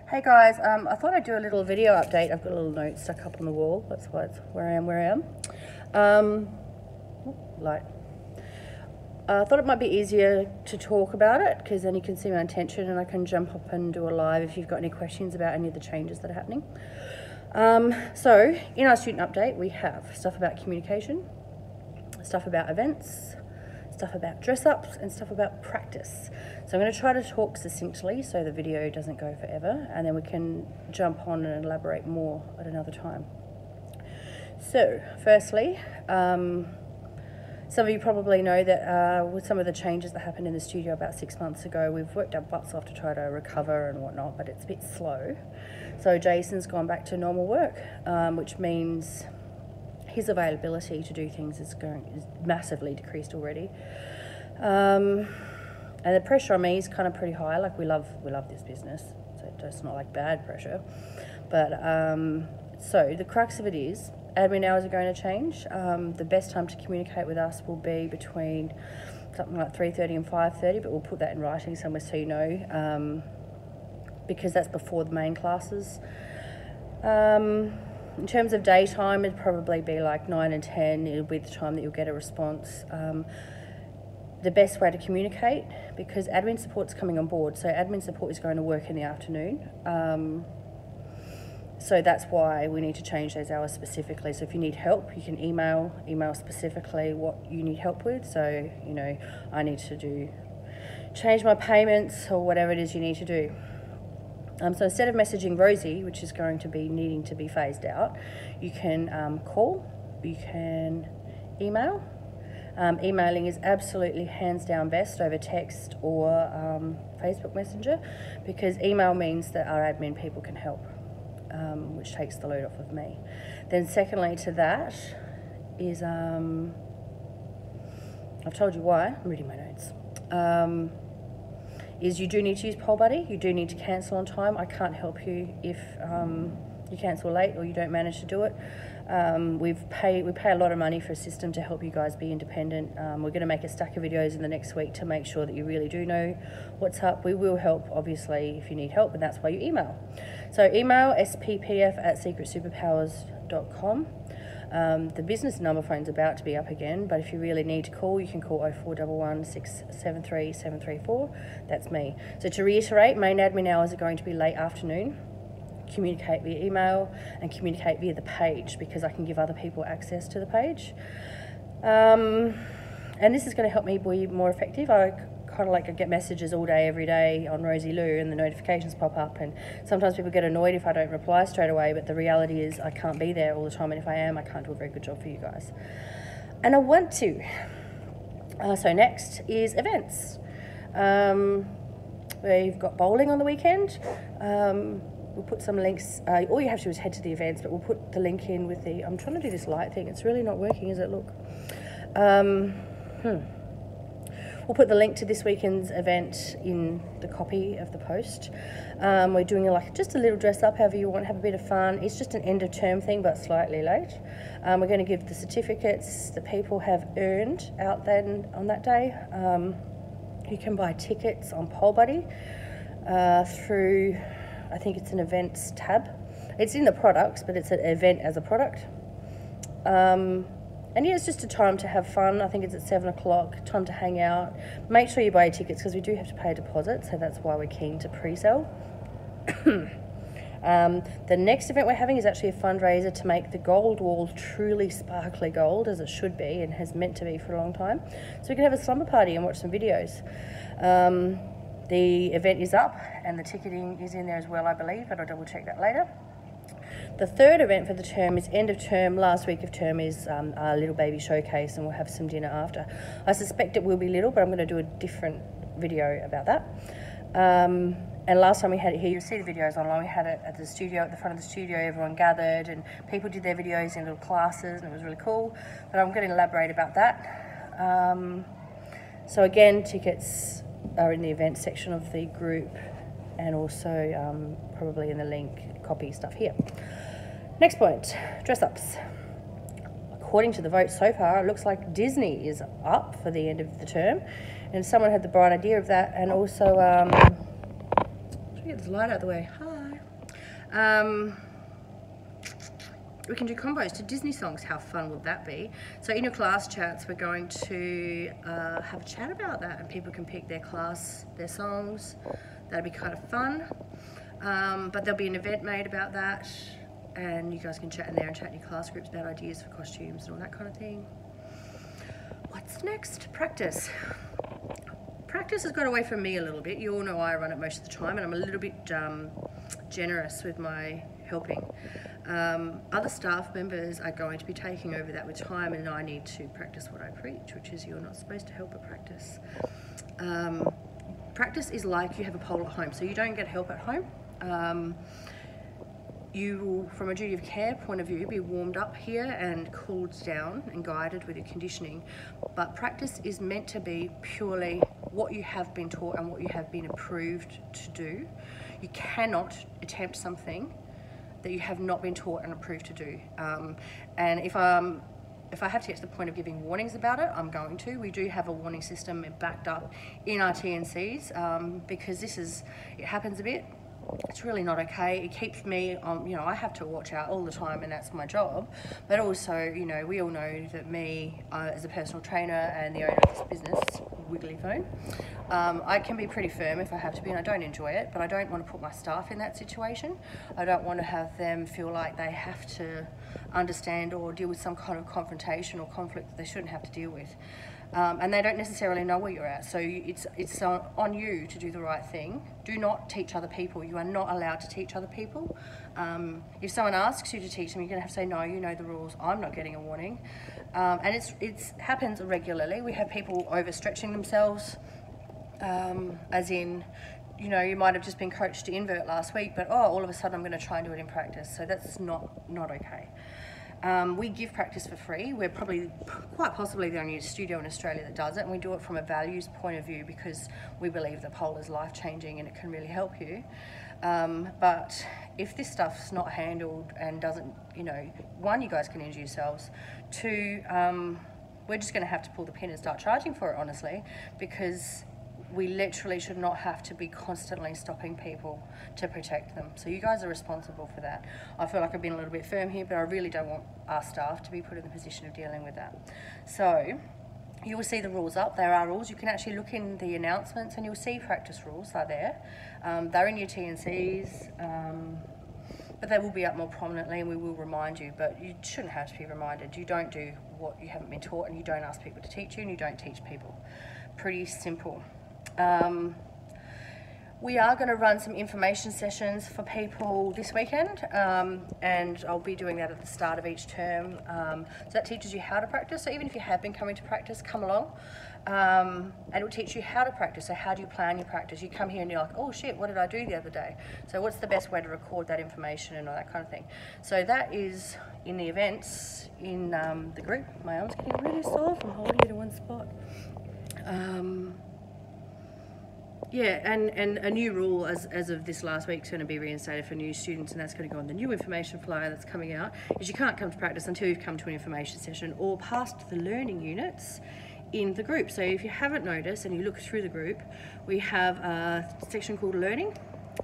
Hey guys, I thought I'd do a little video update. I've got a little note stuck up on the wall. That's why it's where I am. Light. I thought it might be easier to talk about it because then you can see my intention and I can jump up and do a live if you've got any questions about any of the changes that are happening. So in our student update, we have stuff about communication, stuff about events, stuff about dress ups, and stuff about practice. So I'm going to try to talk succinctly so the video doesn't go forever, and then we can jump on and elaborate more at another time. So firstly, some of you probably know that with some of the changes that happened in the studio about 6 months ago, we've worked our butts off to try to recover and whatnot, but it's a bit slow. So Jason's gone back to normal work, which means his availability to do things is massively decreased already. And the pressure on me is kind of pretty high. Like we love this business, so it's not like bad pressure. But so the crux of it is admin hours are going to change. The best time to communicate with us will be between something like 3:30 and 5:30, but we'll put that in writing somewhere so you know, because that's before the main classes. In terms of daytime, it'd probably be like 9 and 10. It'll be the time that you'll get a response. The best way to communicate, because admin support's coming on board, so admin support is going to work in the afternoon. So that's why we need to change those hours specifically. So if you need help, you can email specifically what you need help with. So, you know, I need to change my payments or whatever it is you need to do. So instead of messaging Rosie, which is going to be needing to be phased out, you can call, you can email. Emailing is absolutely hands down best over text or Facebook Messenger, because email means that our admin people can help, which takes the load off of me. Then secondly to that is, I've told you why, I'm reading my notes, is you do need to use Poll Buddy. You do need to cancel on time. I can't help you if you cancel late or you don't manage to do it. We pay a lot of money for a system to help you guys be independent. We're going to make a stack of videos in the next week to make sure that you really do know what's up. We will help, obviously, if you need help, and that's why you email. So email sppf@secretsuperpowers.com. The business number phone's about to be up again, but if you really need to call, you can call 0411 673 734. That's me. So to reiterate, main admin hours are going to be late afternoon. Communicate via email and communicate via the page, because I can give other people access to the page. And this is going to help me be more effective. I kind of like I get messages all day, every day on Rosie Lou, and the notifications pop up, and sometimes people get annoyed if I don't reply straight away, but the reality is I can't be there all the time, and if I am, I can't do a very good job for you guys. And I want to. So next is events. We've got bowling on the weekend. We'll put some links, all you have to do is head to the events, but we'll put the link in with the, I'm trying to do this light thing, it's really not working, is it? Look. We'll put the link to this weekend's event in the copy of the post. We're doing just a little dress up, however you want, have a bit of fun. It's just an end of term thing, but slightly late. We're going to give the certificates that people have earned out then on that day. You can buy tickets on Poll Buddy through, I think it's an events tab. It's in the products, but it's an event as a product. And yeah, it's just a time to have fun. I think it's at 7 o'clock, time to hang out. Make sure you buy your tickets, because we do have to pay a deposit, so that's why we're keen to pre-sell. The next event we're having is actually a fundraiser to make the gold wall truly sparkly gold, as it should be and has meant to be for a long time. So we can have a slumber party and watch some videos. The event is up and the ticketing is in there as well, I believe, but I'll double check that later. The third event for the term is end of term. Last week of term is our little baby showcase, and we'll have some dinner after. I suspect it will be little, but I'm going to do a different video about that. And last time we had it here, you'll see the videos online, we had it at the studio, at the front of the studio, everyone gathered and people did their videos in little classes, and it was really cool. But I'm going to elaborate about that. So again, tickets are in the event section of the group, and also probably in the link copy stuff here. Next point, dress ups. According to the vote so far, it looks like Disney is up for the end of the term, and someone had the bright idea of that, and also get this light out of the way. Hi. We can do combos to Disney songs. How fun would that be? So in your class chats, we're going to have a chat about that, and people can pick their songs. That'll be kind of fun. But there'll be an event made about that, and you guys can chat in there and chat in your class groups about ideas for costumes and all that kind of thing. What's next? Practice. Practice has got away from me a little bit. You all know I run it most of the time, and I'm a little bit generous with my helping. Other staff members are going to be taking over that with time, and I need to practice what I preach, which is you're not supposed to help but practice. Practice is like you have a pole at home, so you don't get help at home. You will, from a duty of care point of view, be warmed up here and cooled down and guided with your conditioning. But practice is meant to be purely what you have been taught and what you have been approved to do. You cannot attempt something that you have not been taught and approved to do. And if I have to get to the point of giving warnings about it, I'm going to. We do have a warning system backed up in our TNCs because it happens a bit. It's really not okay. It keeps me on, I have to watch out all the time, and that's my job. But also, we all know that me, as a personal trainer and the owner of this business, Wiggly Phone, I can be pretty firm if I have to be, and I don't enjoy it, but I don't want to put my staff in that situation. I don't want to have them feel like they have to understand or deal with some kind of confrontation or conflict that they shouldn't have to deal with. And they don't necessarily know where you're at. So it's on you to do the right thing. Do not teach other people. You are not allowed to teach other people. If someone asks you to teach them, you're going to have to say, no, you know the rules. I'm not getting a warning. And it happens regularly. We have people overstretching themselves, as in, you might have just been coached to invert last week, but all of a sudden I'm going to try and do it in practice. So that's not okay. We give practice for free. We're probably quite possibly the only studio in Australia that does it, and we do it from a values point of view because we believe that pole is life-changing and it can really help you. But if this stuff's not handled and doesn't, one, you guys can injure yourselves. Two, we're just going to have to pull the pin and start charging for it, honestly, because we literally should not have to be constantly stopping people to protect them. So you guys are responsible for that. I feel like I've been a little bit firm here, but I really don't want our staff to be put in the position of dealing with that. So you will see the rules up. There are rules. You can actually look in the announcements and you'll see practice rules are there. They're in your TNCs, but they will be up more prominently and we will remind you, but you shouldn't have to be reminded. You don't do what you haven't been taught, and you don't ask people to teach you, and you don't teach people. Pretty simple. We are going to run some information sessions for people this weekend, and I'll be doing that at the start of each term. So that teaches you how to practice. So even if you have been coming to practice, come along, and it will teach you how to practice. So how do you plan your practice? You come here and you're like, oh shit, what did I do the other day? So what's the best way to record that information and all that kind of thing? So that is in the events in the group. My arm's getting really sore from holding it in one spot. Yeah, and a new rule as of this last week is going to be reinstated for new students, and that's going to go on the new information flyer that's coming out, is you can't come to practice until you've come to an information session or passed the learning units in the group. So if you haven't noticed and you look through the group, we have a section called Learning.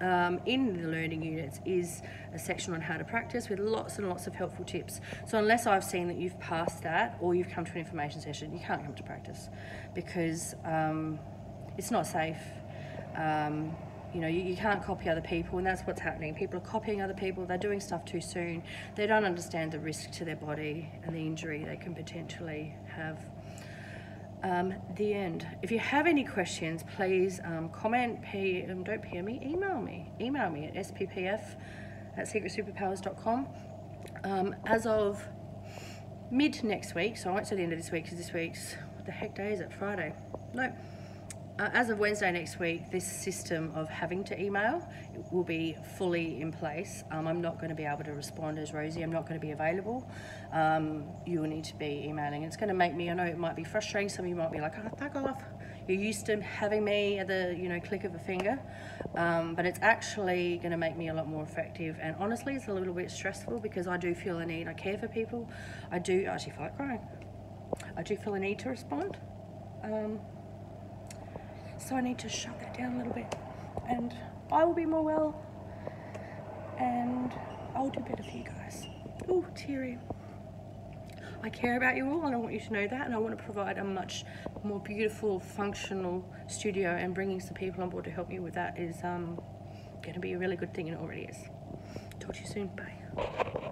In the learning units is a section on how to practice with lots and lots of helpful tips. So unless I've seen that you've passed that or you've come to an information session, you can't come to practice because it's not safe. You can't copy other people, and that's what's happening. People are copying other people, they're doing stuff too soon, they don't understand the risk to their body and the injury they can potentially have. The end. If you have any questions, please comment, don't PM me, email me at sppf@secretsuperpowers.com. As of mid next week, so I won't say the end of this week because this week's, what the heck day is it, Friday? No. As of Wednesday next week, this system of having to email will be fully in place. I'm not going to be able to respond as Rosie. I'm not going to be available. You will need to be emailing. It's going to make me, I know it might be frustrating. Some of you might be like, oh, fuck off. You're used to having me at the click of a finger. But it's actually going to make me a lot more effective. And honestly, it's a little bit stressful because I do feel a need. I care for people. I do actually feel like crying. I do feel a need to respond. So I need to shut that down a little bit and I will be more well, and I'll do better for you guys. Oh, teary. I care about you all, and I want you to know that, and I want to provide a much more beautiful, functional studio, and bringing some people on board to help you with that is going to be a really good thing, and it already is. Talk to you soon. Bye.